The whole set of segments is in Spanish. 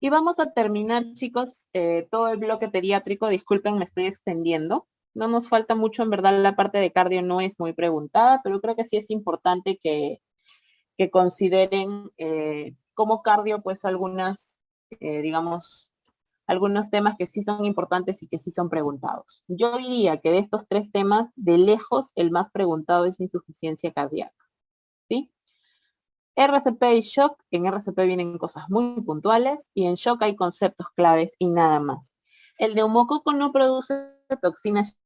Y vamos a terminar, chicos, todo el bloque pediátrico. Disculpen, me estoy extendiendo. No nos falta mucho, en verdad, la parte de cardio no es muy preguntada, pero creo que sí es importante que consideren como cardio, pues algunas, digamos, algunos temas que sí son importantes y que sí son preguntados. Yo diría que de estos tres temas, de lejos, el más preguntado es insuficiencia cardíaca, ¿sí? RCP y shock, en RCP vienen cosas muy puntuales y en shock hay conceptos claves y nada más. El neumococo no produce toxinas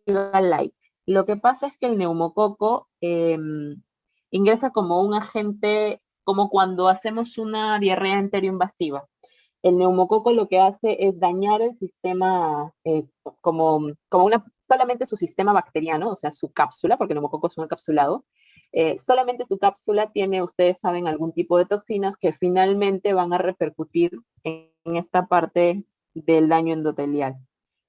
light. Lo que pasa es que el neumococo ingresa como un agente, como cuando hacemos una diarrea enteroinvasiva. El neumococo lo que hace es dañar el sistema, como solamente su sistema bacteriano, o sea, su cápsula, porque el neumococo es un encapsulado. Solamente su cápsula tiene, ustedes saben, algún tipo de toxinas que finalmente van a repercutir en esta parte del daño endotelial,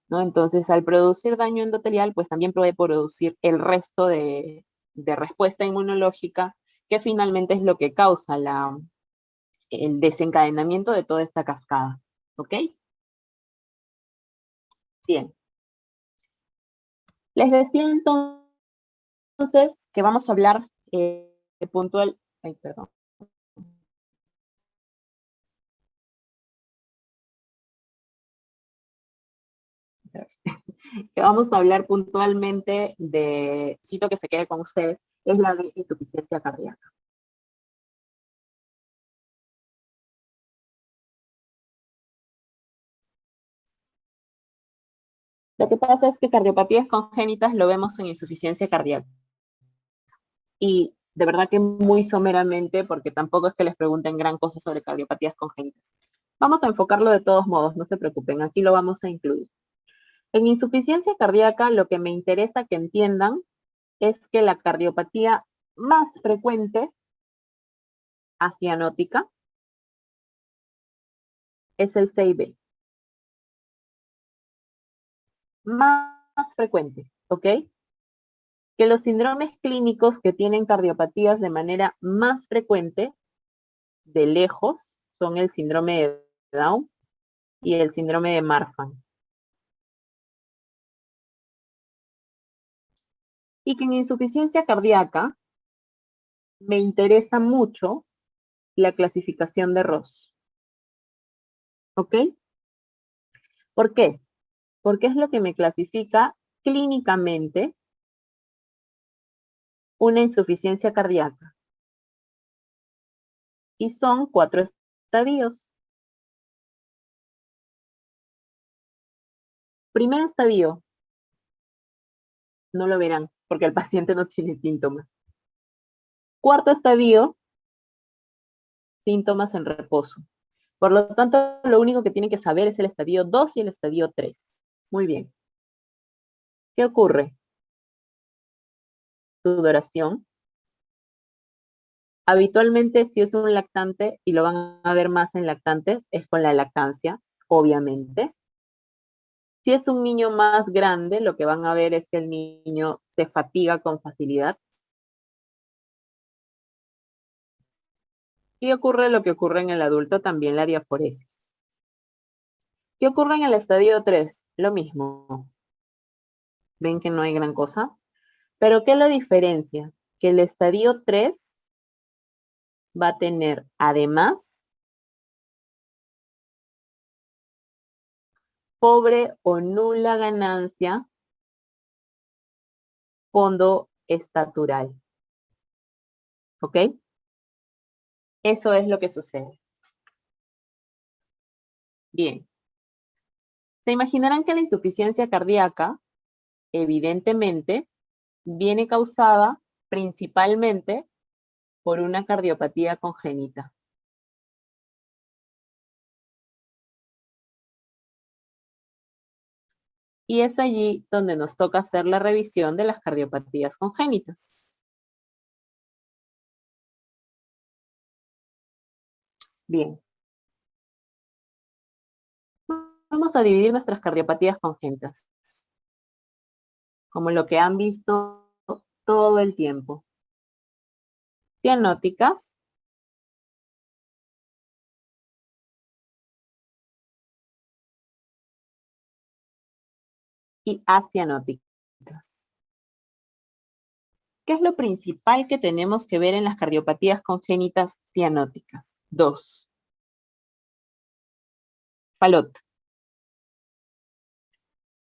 ¿no? Entonces, al producir daño endotelial, pues también puede producir el resto de respuesta inmunológica, que finalmente es lo que causa el desencadenamiento de toda esta cascada. ¿Ok? Bien. Les decía entonces que vamos a hablar puntual. Ay, perdón. Que vamos a hablar puntualmente de, cito que se quede con ustedes, es la de insuficiencia cardíaca. Lo que pasa es que cardiopatías congénitas lo vemos en insuficiencia cardíaca. Y de verdad que muy someramente, porque tampoco es que les pregunten gran cosa sobre cardiopatías congénitas. Vamos a enfocarlo de todos modos, no se preocupen, aquí lo vamos a incluir. En insuficiencia cardíaca, lo que me interesa que entiendan es que la cardiopatía más frecuente acianótica es el CIB. Más frecuente, ¿ok? Que los síndromes clínicos que tienen cardiopatías de manera más frecuente, de lejos, son el síndrome de Down y el síndrome de Marfan. Y que en insuficiencia cardíaca me interesa mucho la clasificación de Ross. ¿Ok? ¿Por qué? Porque es lo que me clasifica clínicamente una insuficiencia cardíaca. Y son 4 estadios. Primer estadio, no lo verán, porque el paciente no tiene síntomas. Cuarto estadio, síntomas en reposo. Por lo tanto, lo único que tienen que saber es el estadio 2 y el estadio 3. Muy bien. ¿Qué ocurre? Sudoración. Habitualmente, si es un lactante, y lo van a ver más en lactantes, es con la lactancia, obviamente. Si es un niño más grande, lo que van a ver es que el niño se fatiga con facilidad. Y ocurre lo que ocurre en el adulto, también la diaforesis. ¿Qué ocurre en el estadio 3? Lo mismo. Ven que no hay gran cosa. Pero ¿qué lo diferencia? Que el estadio 3 va a tener, además, pobre o nula ganancia fondo estatural. ¿Ok? Eso es lo que sucede. Bien. Se imaginarán que la insuficiencia cardíaca, evidentemente, viene causada principalmente por una cardiopatía congénita. Y es allí donde nos toca hacer la revisión de las cardiopatías congénitas. Bien, vamos a dividir nuestras cardiopatías congénitas, como lo que han visto todo el tiempo. Cianóticas, y acianóticas. ¿Qué es lo principal que tenemos que ver en las cardiopatías congénitas cianóticas? 2. Fallot.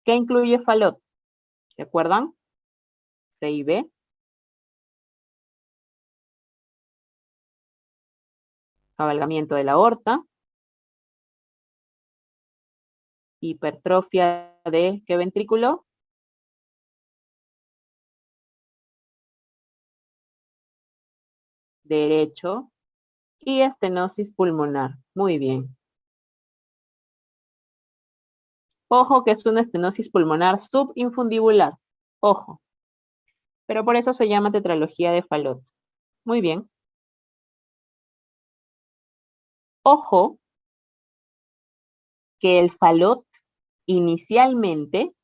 ¿Qué incluye Fallot? ¿Se acuerdan? C y B. Cabalgamiento de la aorta. Hipertrofia de ¿qué ventrículo? Derecho. Y estenosis pulmonar. Muy bien. Ojo que es una estenosis pulmonar subinfundibular. Ojo. Pero por eso se llama tetralogía de Fallot. Muy bien. Ojo que el Fallot inicialmente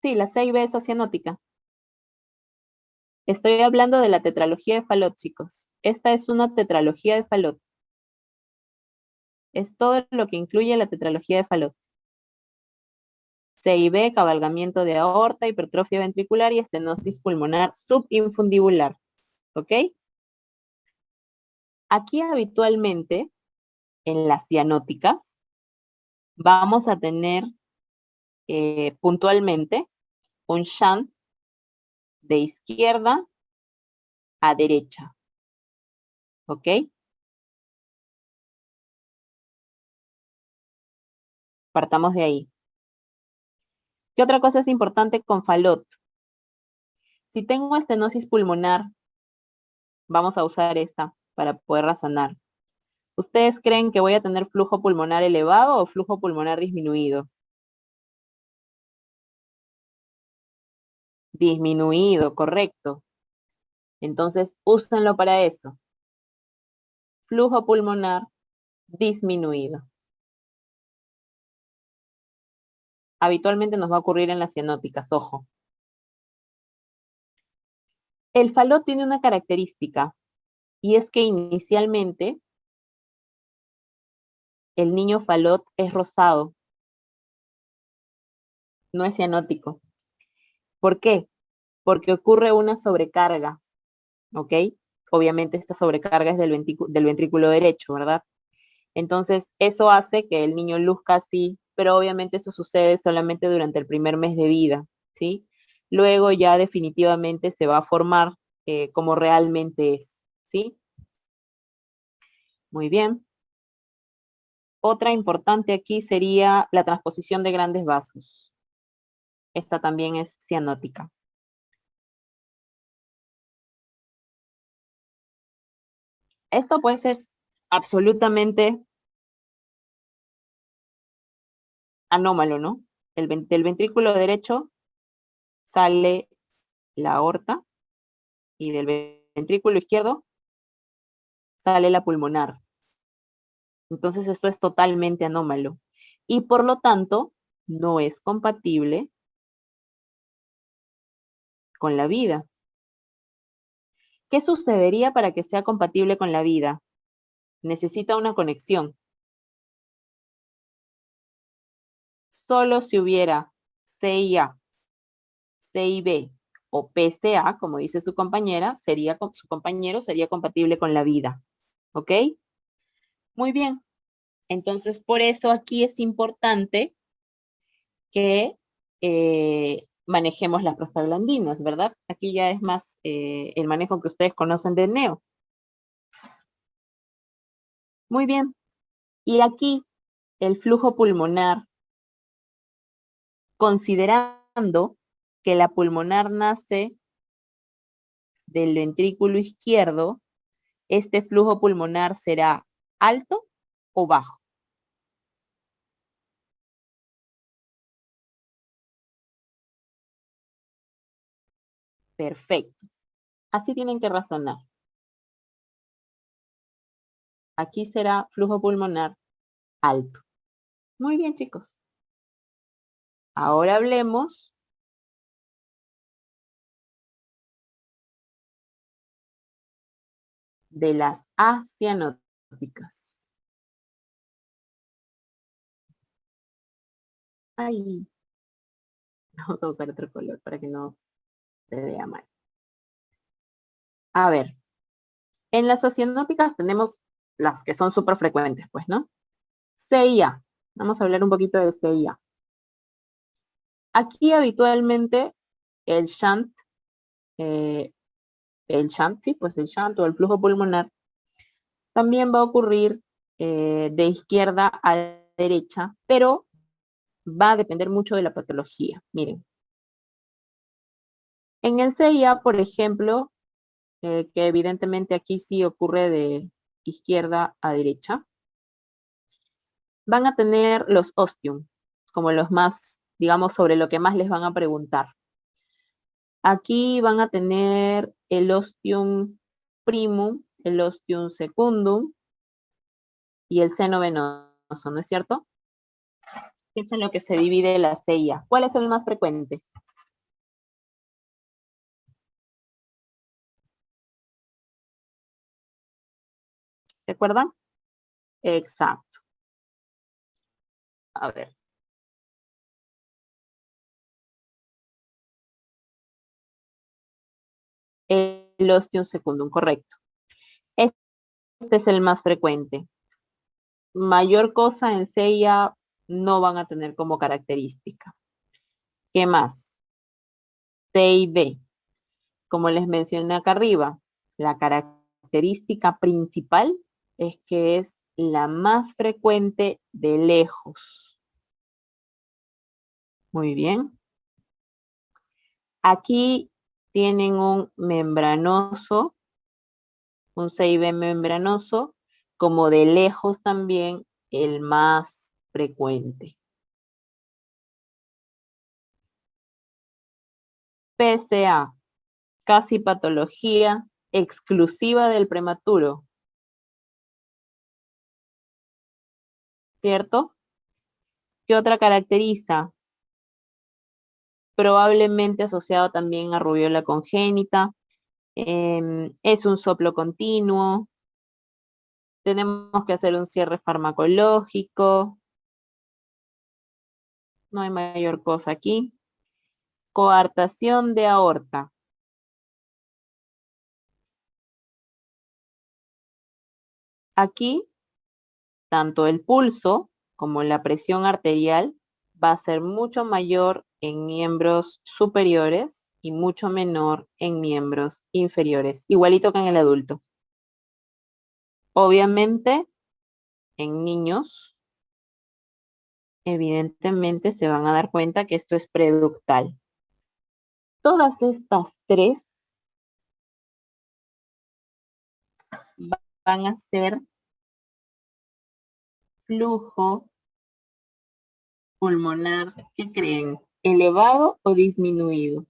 sí, la C y B es cianótica. Estoy hablando de la tetralogía de Fallot, chicos. Esta es una tetralogía de Fallot. Es todo lo que incluye la tetralogía de Fallot. C y B, cabalgamiento de aorta, hipertrofia ventricular y estenosis pulmonar subinfundibular. ¿Ok? Aquí habitualmente, en las cianóticas, vamos a tener puntualmente un shunt de izquierda a derecha. ¿Ok? Partamos de ahí. ¿Qué otra cosa es importante con Fallot? Si tengo estenosis pulmonar, vamos a usar esta para poder razonar. ¿Ustedes creen que voy a tener flujo pulmonar elevado o flujo pulmonar disminuido? Disminuido, correcto. Entonces, úsenlo para eso. Flujo pulmonar disminuido. Habitualmente nos va a ocurrir en las cianóticas, ojo. El Fallot tiene una característica, y es que inicialmente el niño Fallot es rosado, no es cianótico. ¿Por qué? Porque ocurre una sobrecarga, ¿ok? Obviamente esta sobrecarga es del ventrículo derecho, ¿verdad? Entonces, eso hace que el niño luzca así, pero obviamente eso sucede solamente durante el primer mes de vida, ¿sí? Luego ya definitivamente se va a formar como realmente es, ¿sí? Muy bien. Otra importante aquí sería la transposición de grandes vasos. Esta también es cianótica. Esto pues es absolutamente anómalo, ¿no? Del ventrículo derecho sale la aorta y del ventrículo izquierdo sale la pulmonar. Entonces esto es totalmente anómalo y por lo tanto no es compatible con la vida. ¿Qué sucedería para que sea compatible con la vida? Necesita una conexión. Solo si hubiera CIA, CIB o PCA, como dice su compañera, su compañero sería compatible con la vida. ¿Ok? Muy bien. Entonces, por eso aquí es importante que manejemos las prostaglandinas, ¿verdad? Aquí ya es más el manejo que ustedes conocen de neo. Muy bien. Y aquí el flujo pulmonar, considerando que la pulmonar nace del ventrículo izquierdo, este flujo pulmonar será alto o bajo. Perfecto. Así tienen que razonar. Aquí será flujo pulmonar alto. Muy bien, chicos. Ahora hablemos de las acianóticas. Ay, vamos a usar otro color para que no se vea mal. A ver, en las oceanóticas tenemos las que son súper frecuentes, pues, ¿no? C y A. Vamos a hablar un poquito de C y A. Aquí habitualmente el shunt, eh, sí, pues el shunt o el flujo pulmonar también va a ocurrir de izquierda a derecha, pero va a depender mucho de la patología. Miren, en el CIA, por ejemplo, que evidentemente aquí sí ocurre de izquierda a derecha, van a tener los ostium, como los más, digamos, sobre lo que más les van a preguntar. Aquí van a tener el ostium primum, el ostium secundum y el seno venoso, ¿no es cierto? Es en lo que se divide la CIA. ¿Cuál es el más frecuente? ¿Recuerdan? Exacto. A ver. El ostium secundum, correcto. Este es el más frecuente. Mayor cosa en CIA no van a tener como característica. ¿Qué más? C y B. Como les mencioné acá arriba, la característica principal es que es la más frecuente de lejos. Muy bien. Aquí tienen un membranoso, un CIB membranoso, como de lejos también el más frecuente. PSA, casi patología exclusiva del prematuro, ¿cierto? ¿Qué otra caracteriza? Probablemente asociado también a rubiola congénita. Es un soplo continuo. Tenemos que hacer un cierre farmacológico. No hay mayor cosa aquí. Coartación de aorta. Aquí, tanto el pulso como la presión arterial va a ser mucho mayor en miembros superiores y mucho menor en miembros inferiores, igualito que en el adulto. Obviamente, en niños, evidentemente se van a dar cuenta que esto es preductal. Todas estas tres van a ser flujo pulmonar, ¿qué creen? ¿Elevado o disminuido?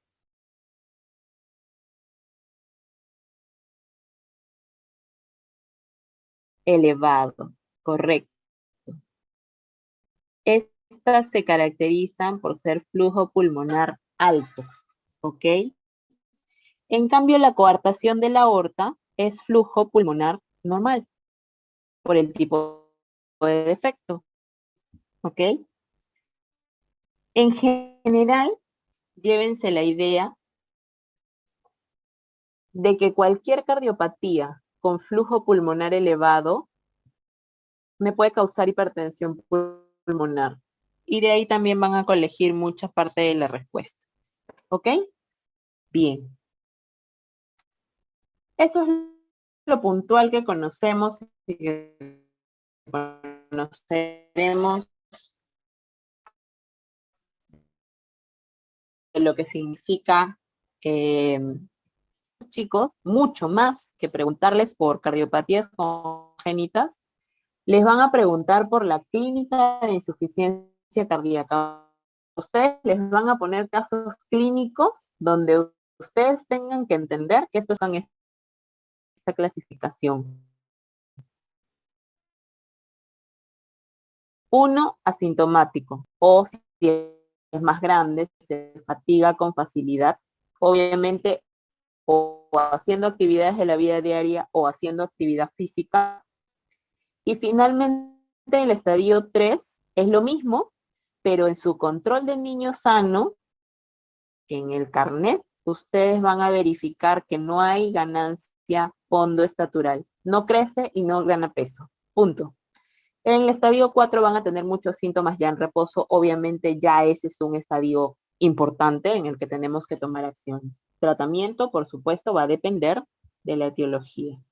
Elevado, correcto. Estas se caracterizan por ser flujo pulmonar alto, ¿ok? En cambio, la coartación de la aorta es flujo pulmonar normal, por el tipo de defecto, ¿ok? En general, llévense la idea de que cualquier cardiopatía con flujo pulmonar elevado me puede causar hipertensión pulmonar. Y de ahí también van a colegir mucha parte de la respuesta. ¿Ok? Bien. Eso es lo puntual que conocemos y que conoceremos de lo que significa chicos, mucho más que preguntarles por cardiopatías congénitas, les van a preguntar por la clínica de insuficiencia cardíaca. Ustedes les van a poner casos clínicos donde ustedes tengan que entender que esto está en esta clasificación. Uno, asintomático, o si es más grande, se fatiga con facilidad, obviamente, o haciendo actividades de la vida diaria o haciendo actividad física. Y finalmente, el estadio 3 es lo mismo, pero en su control de niño sano, en el carnet, ustedes van a verificar que no hay ganancia fondo estatural. No crece y no gana peso. Punto. En el estadio 4 van a tener muchos síntomas ya en reposo. Obviamente ya ese es un estadio importante en el que tenemos que tomar acciones. Tratamiento, por supuesto, va a depender de la etiología.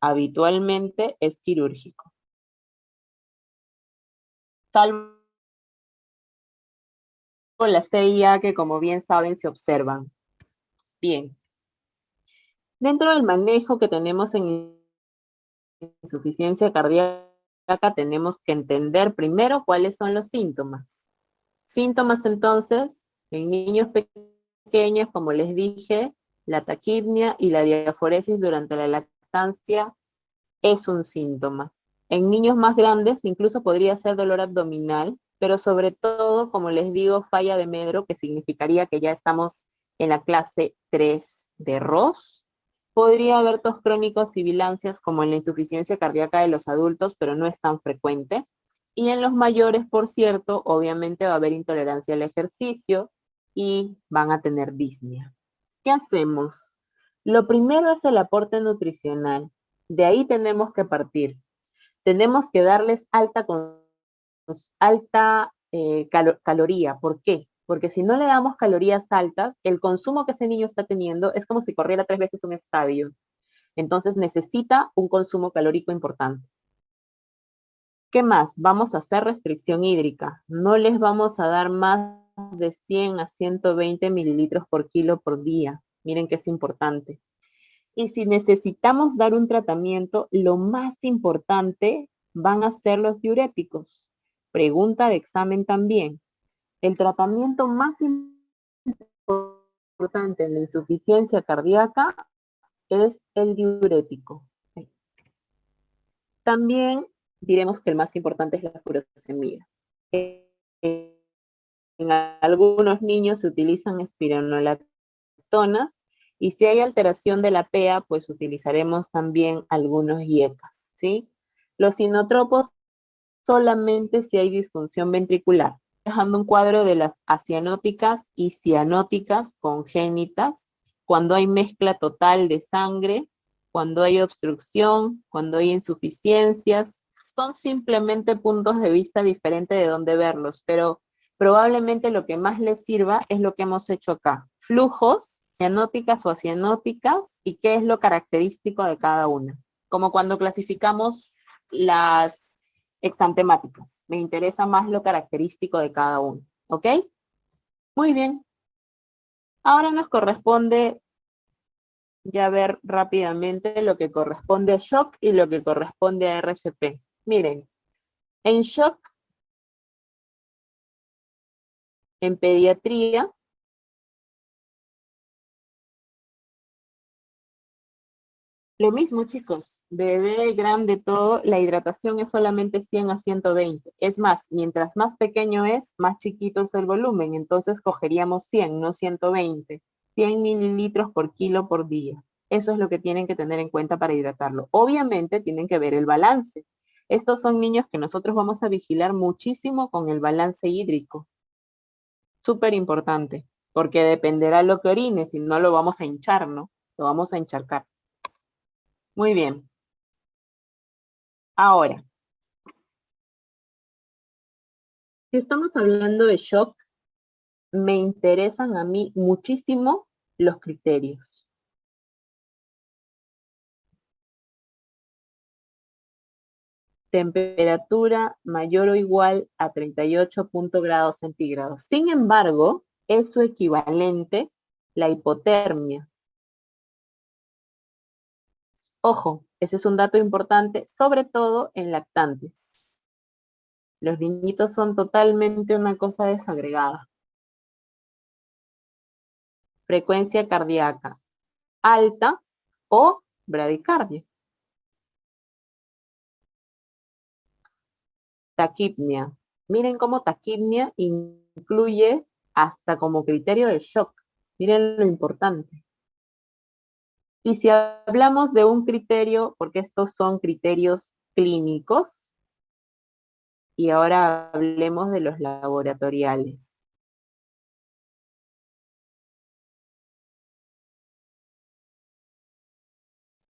Habitualmente es quirúrgico. Salvo la CIA que, como bien saben, se observan. Bien. Dentro del manejo que tenemos en insuficiencia cardíaca, tenemos que entender primero cuáles son los síntomas. Síntomas, entonces, en niños pequeños, como les dije, la taquipnia y la diaforesis durante la lactancia es un síntoma. En niños más grandes incluso podría ser dolor abdominal, pero sobre todo, como les digo, falla de Medro, que significaría que ya estamos en la clase 3 de ROS. Podría haber tos crónicos y bilancias como en la insuficiencia cardíaca de los adultos, pero no es tan frecuente. Y en los mayores, por cierto, obviamente va a haber intolerancia al ejercicio y van a tener disnea. ¿Qué hacemos? Lo primero es el aporte nutricional. De ahí tenemos que partir. Tenemos que darles caloría. ¿Por qué? Porque si no le damos calorías altas, el consumo que ese niño está teniendo es como si corriera 3 veces un estadio. Entonces necesita un consumo calórico importante. ¿Qué más? Vamos a hacer restricción hídrica. No les vamos a dar más de 100 a 120 mililitros por kilo por día. Miren que es importante. Y si necesitamos dar un tratamiento, lo más importante van a ser los diuréticos. Pregunta de examen también. El tratamiento más importante en la insuficiencia cardíaca es el diurético. También diremos que el más importante es la furosemida. En algunos niños se utilizan espironolactonas y si hay alteración de la PEA, pues utilizaremos también algunos IECAS, ¿sí? Los inotropos solamente si hay disfunción ventricular. Dejando un cuadro de las acianóticas y cianóticas congénitas, cuando hay mezcla total de sangre, cuando hay obstrucción, cuando hay insuficiencias, son simplemente puntos de vista diferentes de dónde verlos, pero probablemente lo que más les sirva es lo que hemos hecho acá. Flujos, cianóticas o acianóticas, y qué es lo característico de cada una. Como cuando clasificamos las exantemáticas. Me interesa más lo característico de cada uno. ¿Ok? Muy bien. Ahora nos corresponde ya ver rápidamente lo que corresponde a shock y lo que corresponde a RCP. Miren, en shock, en pediatría, lo mismo, chicos, bebé, grande, todo, la hidratación es solamente 100 a 120. Es más, mientras más pequeño es, más chiquito es el volumen, entonces cogeríamos 100, no 120. 100 mililitros por kilo por día. Eso es lo que tienen que tener en cuenta para hidratarlo. Obviamente tienen que ver el balance. Estos son niños que nosotros vamos a vigilar muchísimo con el balance hídrico. Súper importante, porque dependerá lo que orine, si no lo vamos a hinchar, ¿no? Lo vamos a encharcar. Muy bien. Ahora, si estamos hablando de shock, me interesan a mí muchísimo los criterios. Temperatura mayor o igual a 38 grados centígrados. Sin embargo, es su equivalente la hipotermia. Ojo, ese es un dato importante, sobre todo en lactantes. Los niñitos son totalmente una cosa desagregada. Frecuencia cardíaca alta o bradicardia. Taquipnia. Miren cómo taquipnia incluye hasta como criterio de shock. Miren lo importante. Y si hablamos de un criterio, porque estos son criterios clínicos, Y ahora hablemos de los laboratoriales.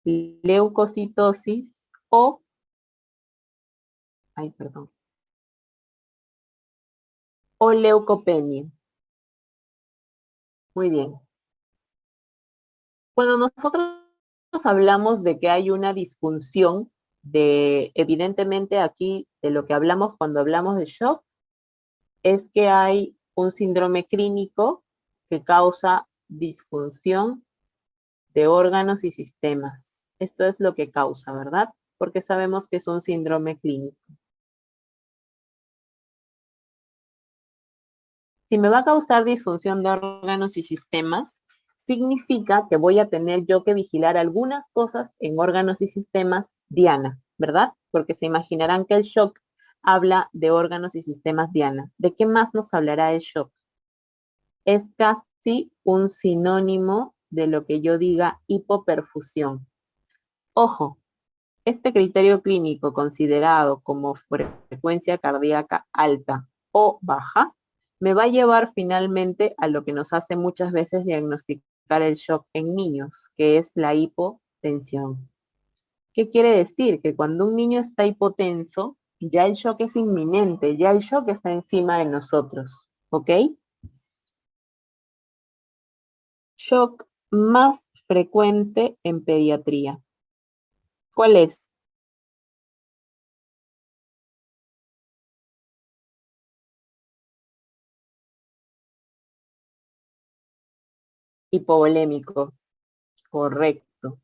Leucocitosis o, ay, perdón, o leucopenia. Muy bien. Cuando nosotros hablamos de que hay una disfunción evidentemente aquí, de lo que hablamos cuando hablamos de shock, es que hay un síndrome clínico que causa disfunción de órganos y sistemas. Esto es lo que causa, ¿verdad? Porque sabemos que es un síndrome clínico. Si me va a causar disfunción de órganos y sistemas, significa que voy a tener yo que vigilar algunas cosas en órganos y sistemas diana, ¿verdad? Porque se imaginarán que el shock habla de órganos y sistemas diana. ¿De qué más nos hablará el shock? Es casi un sinónimo de lo que yo diga hipoperfusión. Ojo, este criterio clínico considerado como frecuencia cardíaca alta o baja me va a llevar finalmente a lo que nos hace muchas veces diagnosticar el shock en niños, que es la hipotensión. ¿Qué quiere decir? Que cuando un niño está hipotenso, ya el shock es inminente, ya el shock está encima de nosotros, ¿ok? Shock más frecuente en pediatría. ¿Cuál es? Hipovolémico, correcto.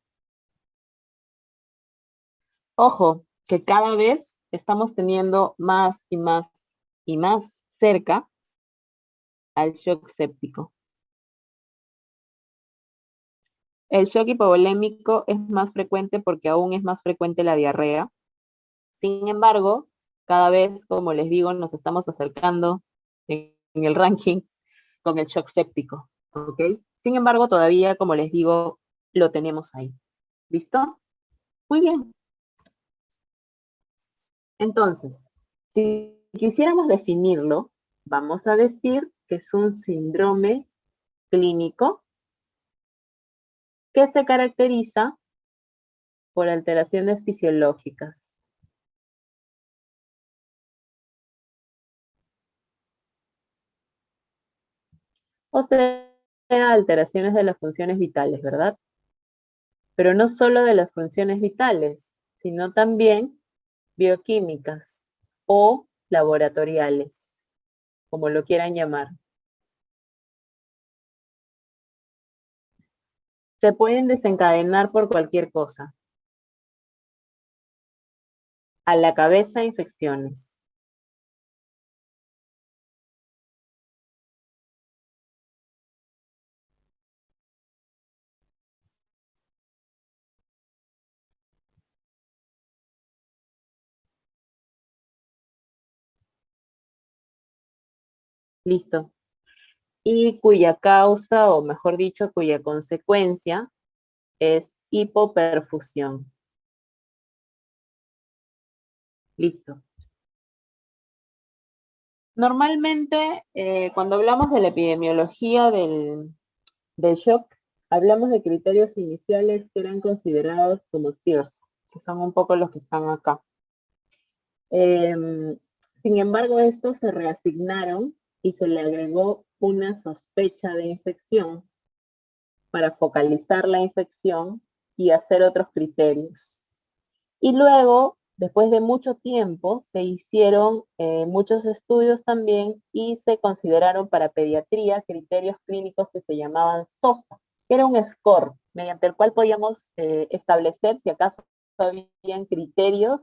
Ojo, que cada vez estamos teniendo más y más y más cerca al shock séptico. El shock hipovolémico es más frecuente porque aún es más frecuente la diarrea. Sin embargo, cada vez, como les digo, nos estamos acercando en el ranking con el shock séptico, ¿ok? Sin embargo, todavía, como les digo, lo tenemos ahí. ¿Listo? Muy bien. Entonces, si quisiéramos definirlo, vamos a decir que es un síndrome clínico que se caracteriza por alteraciones fisiológicas. O sea, alteraciones de las funciones vitales, ¿verdad? Pero no solo de las funciones vitales, sino también bioquímicas o laboratoriales, como lo quieran llamar. Se pueden desencadenar por cualquier cosa. A la cabeza, infecciones. Listo. Y cuya causa, o mejor dicho, cuya consecuencia es hipoperfusión. Listo. Normalmente, cuando hablamos de la epidemiología del shock, hablamos de criterios iniciales que eran considerados como SIRS, que son un poco los que están acá. Sin embargo, estos se reasignaron y se le agregó una sospecha de infección para focalizar la infección y hacer otros criterios. Y luego, después de mucho tiempo, se hicieron muchos estudios también y se consideraron para pediatría criterios clínicos que se llamaban SOFA, que era un score mediante el cual podíamos establecer si acaso habían criterios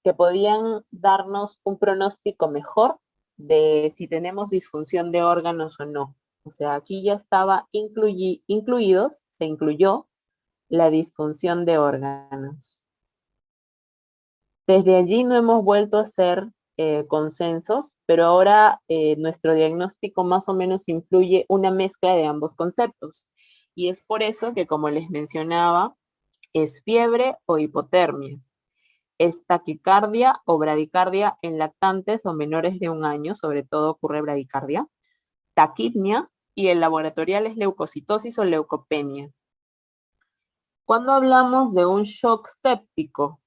que podían darnos un pronóstico mejor de si tenemos disfunción de órganos o no. O sea, aquí ya estaba se incluyó la disfunción de órganos. Desde allí no hemos vuelto a hacer consensos, pero ahora nuestro diagnóstico más o menos influye una mezcla de ambos conceptos. Y es por eso que, como les mencionaba, es fiebre o hipotermia. es taquicardia o bradicardia en lactantes o menores de 1 año, sobre todo ocurre bradicardia, taquipnia, y el laboratorial es leucocitosis o leucopenia. Cuando hablamos de un shock séptico,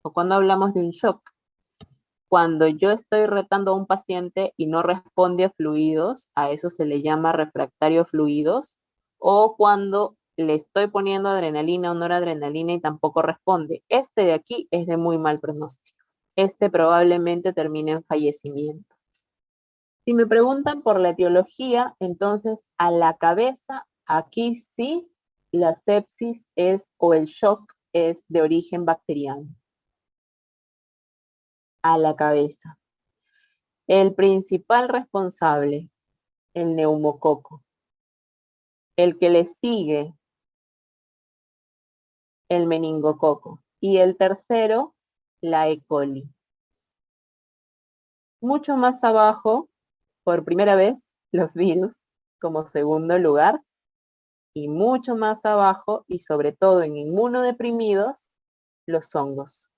o cuando hablamos de un shock, cuando yo estoy retando a un paciente y no responde a fluidos, a eso se le llama refractario a fluidos, o cuando le estoy poniendo adrenalina o noradrenalina y tampoco responde. Este de aquí es de muy mal pronóstico. Este probablemente termine en fallecimiento. Si me preguntan por la etiología, entonces a la cabeza, aquí sí, la sepsis es o el shock es de origen bacteriano. A la cabeza. El principal responsable, el neumococo. El que le sigue, el meningococo. Y el tercero, la E. coli. Mucho más abajo, por primera vez, los virus como segundo lugar. Y mucho más abajo, y sobre todo en inmunodeprimidos, los hongos.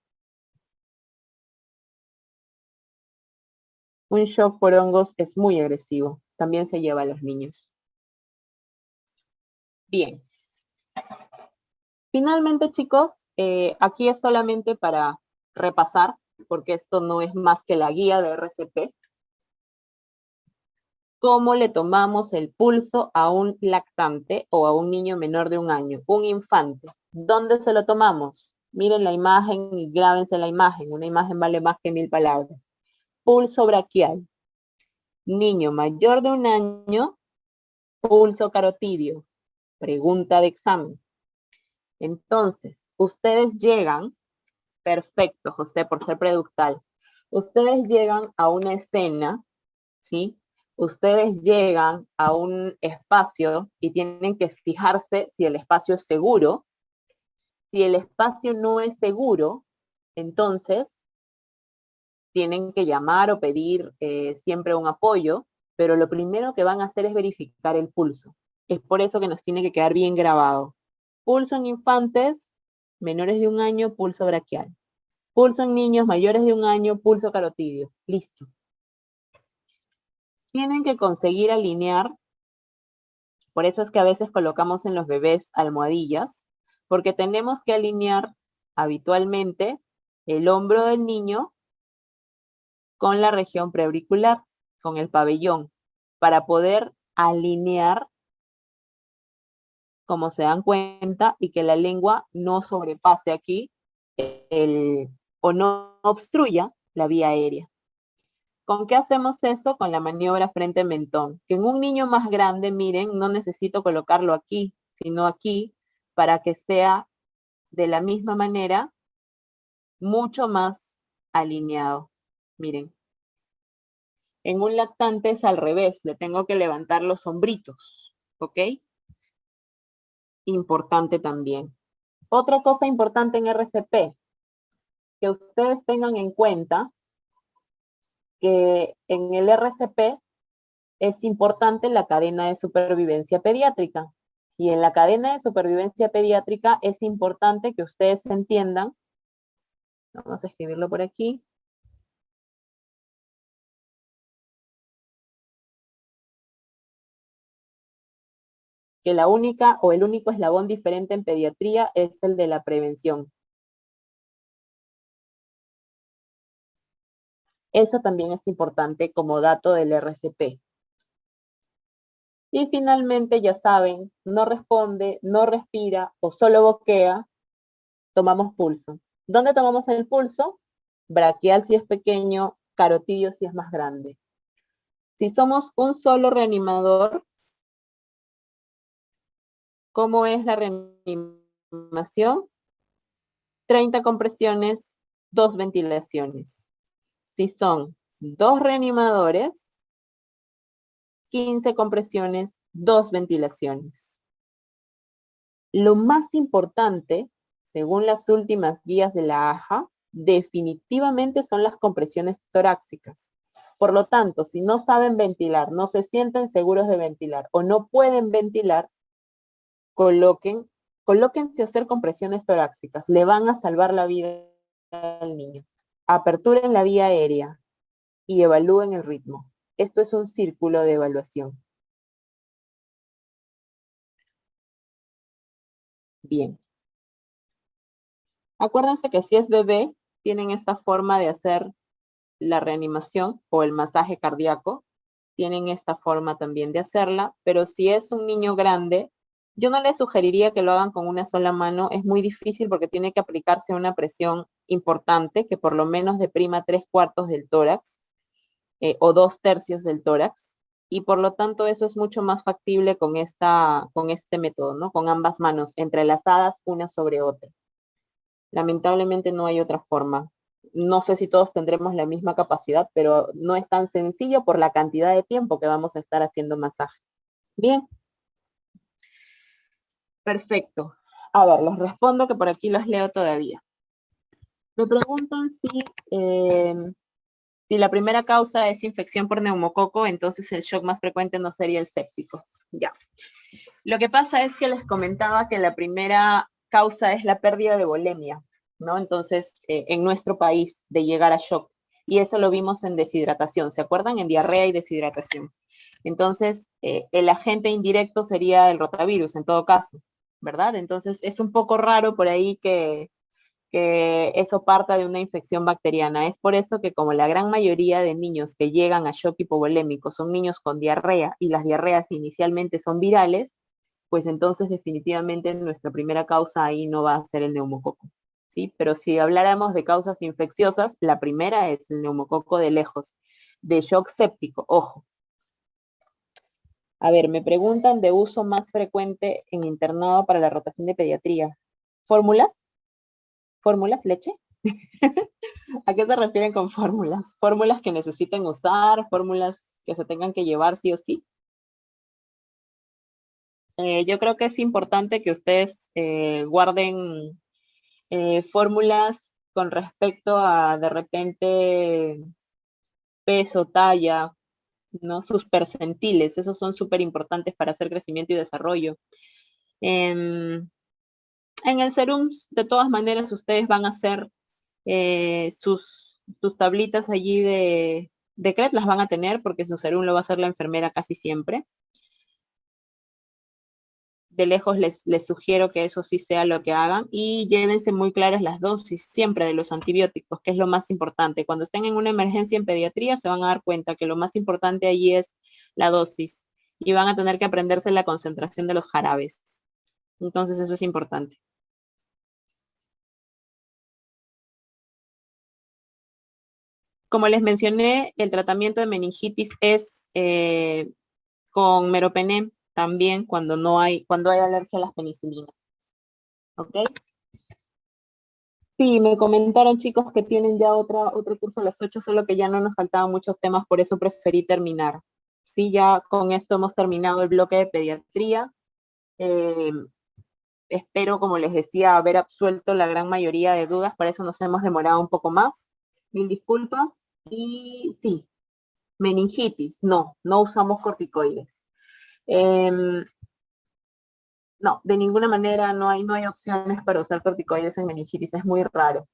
Un shock por hongos es muy agresivo. También se lleva a los niños. Bien. Finalmente, chicos, aquí es solamente para repasar, porque esto no es más que la guía de RCP. ¿Cómo le tomamos el pulso a un lactante o a un niño menor de 1 año? Un infante. ¿Dónde se lo tomamos? Miren la imagen y grábense la imagen. Una imagen vale más que 1000 palabras. Pulso braquial. Niño mayor de 1 año, pulso carotidio. Pregunta de examen. Entonces, ustedes llegan, perfecto, José, por ser preductal. Ustedes llegan a una escena, ¿sí? Ustedes llegan a un espacio y tienen que fijarse si el espacio es seguro. Si el espacio no es seguro, entonces tienen que llamar o pedir siempre un apoyo, pero lo primero que van a hacer es verificar el pulso. Es por eso que nos tiene que quedar bien grabado. Pulso en infantes menores de 1 año, pulso braquial. Pulso en niños mayores de 1 año, pulso carotidio. Listo. Tienen que conseguir alinear, por eso es que a veces colocamos en los bebés almohadillas, porque tenemos que alinear habitualmente el hombro del niño con la región preauricular, con el pabellón, para poder alinear, como se dan cuenta, y que la lengua no sobrepase aquí o no obstruya la vía aérea. ¿Con qué hacemos eso? Con la maniobra frente-mentón. Que en un niño más grande, miren, no necesito colocarlo aquí, sino aquí, para que sea de la misma manera, mucho más alineado. Miren. En un lactante es al revés, le tengo que levantar los hombritos, ¿ok? Importante también. Otra cosa importante en RCP, que ustedes tengan en cuenta que en el RCP es importante la cadena de supervivencia pediátrica. Y en la cadena de supervivencia pediátrica es importante que ustedes entiendan, vamos a escribirlo por aquí, que la única o el único eslabón diferente en pediatría es el de la prevención. Eso también es importante como dato del RCP. Y finalmente, ya saben, no responde, no respira o solo boquea, tomamos pulso. ¿Dónde tomamos el pulso? Braquial si es pequeño, carotidio si es más grande. Si somos un solo reanimador, ¿cómo es la reanimación? 30 compresiones, 2 ventilaciones. Si son 2 reanimadores, 15 compresiones, 2 ventilaciones. Lo más importante, según las últimas guías de la AJA, definitivamente son las compresiones torácicas. Por lo tanto, si no saben ventilar, no se sienten seguros de ventilar o no pueden ventilar, coloquen Colóquense a hacer compresiones torácicas, le van a salvar la vida al niño. Aperturen la vía aérea y evalúen el ritmo. Esto es un círculo de evaluación. Bien. Acuérdense que si es bebé, tienen esta forma de hacer la reanimación o el masaje cardíaco. Tienen esta forma también de hacerla, pero si es un niño grande, yo no les sugeriría que lo hagan con una sola mano. Es muy difícil porque tiene que aplicarse una presión importante que por lo menos deprima 3/4 del tórax o 2/3 del tórax. Y por lo tanto eso es mucho más factible con este método, ¿no? Con ambas manos entrelazadas una sobre otra. Lamentablemente no hay otra forma. No sé si todos tendremos la misma capacidad, pero no es tan sencillo por la cantidad de tiempo que vamos a estar haciendo masaje. Bien. Perfecto. A ver, les respondo que por aquí los leo todavía. Me preguntan si la primera causa es infección por neumococo, entonces el shock más frecuente no sería el séptico. Ya. Lo que pasa es que les comentaba que la primera causa es la pérdida de volemia, ¿no? Entonces, en nuestro país, de llegar a shock. Y eso lo vimos en deshidratación, ¿se acuerdan? En diarrea y deshidratación. Entonces, el agente indirecto sería el rotavirus, en todo caso, ¿verdad? Entonces, es un poco raro por ahí que eso parta de una infección bacteriana. Es por eso que como la gran mayoría de niños que llegan a shock hipovolémico son niños con diarrea y las diarreas inicialmente son virales, pues entonces definitivamente nuestra primera causa ahí no va a ser el neumococo, ¿sí? Pero si habláramos de causas infecciosas, la primera es el neumococo de lejos. De shock séptico, ojo. A ver, me preguntan de uso más frecuente en internado para la rotación de pediatría. ¿Fórmulas? ¿Fórmulas leche? ¿A qué se refieren con fórmulas? ¿Fórmulas que necesiten usar? ¿Fórmulas que se tengan que llevar sí o sí? Yo creo que es importante que ustedes guarden fórmulas con respecto a de repente peso, talla, ¿no? Sus percentiles, esos son súper importantes para hacer crecimiento y desarrollo. En el serum, de todas maneras, ustedes van a hacer sus tablitas allí de CREP, las van a tener porque su serum lo va a hacer la enfermera casi siempre. De lejos les sugiero que eso sí sea lo que hagan y llévense muy claras las dosis siempre de los antibióticos, que es lo más importante. Cuando estén en una emergencia en pediatría se van a dar cuenta que lo más importante allí es la dosis y van a tener que aprenderse la concentración de los jarabes. Entonces eso es importante. Como les mencioné, el tratamiento de meningitis es con meropenem también cuando hay alergia a las penicilinas. ¿Ok? Sí, me comentaron chicos que tienen ya otro curso a las 8, solo que ya no nos faltaban muchos temas, por eso preferí terminar. Sí, ya con esto hemos terminado el bloque de pediatría. Eh, Espero, como les decía, haber absuelto la gran mayoría de dudas, por eso nos hemos demorado un poco más. Mil disculpas. Y sí, meningitis, no usamos corticoides. Em, no, de ninguna manera no hay opciones para usar corticoides en meningitis, es muy raro.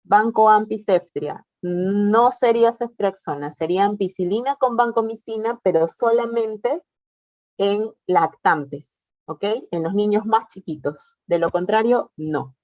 Banco Ampiceftrina. No sería ceftriaxona, sería ampicilina con vancomicina, pero solamente en lactantes, ¿ok? En los niños más chiquitos. De lo contrario, no.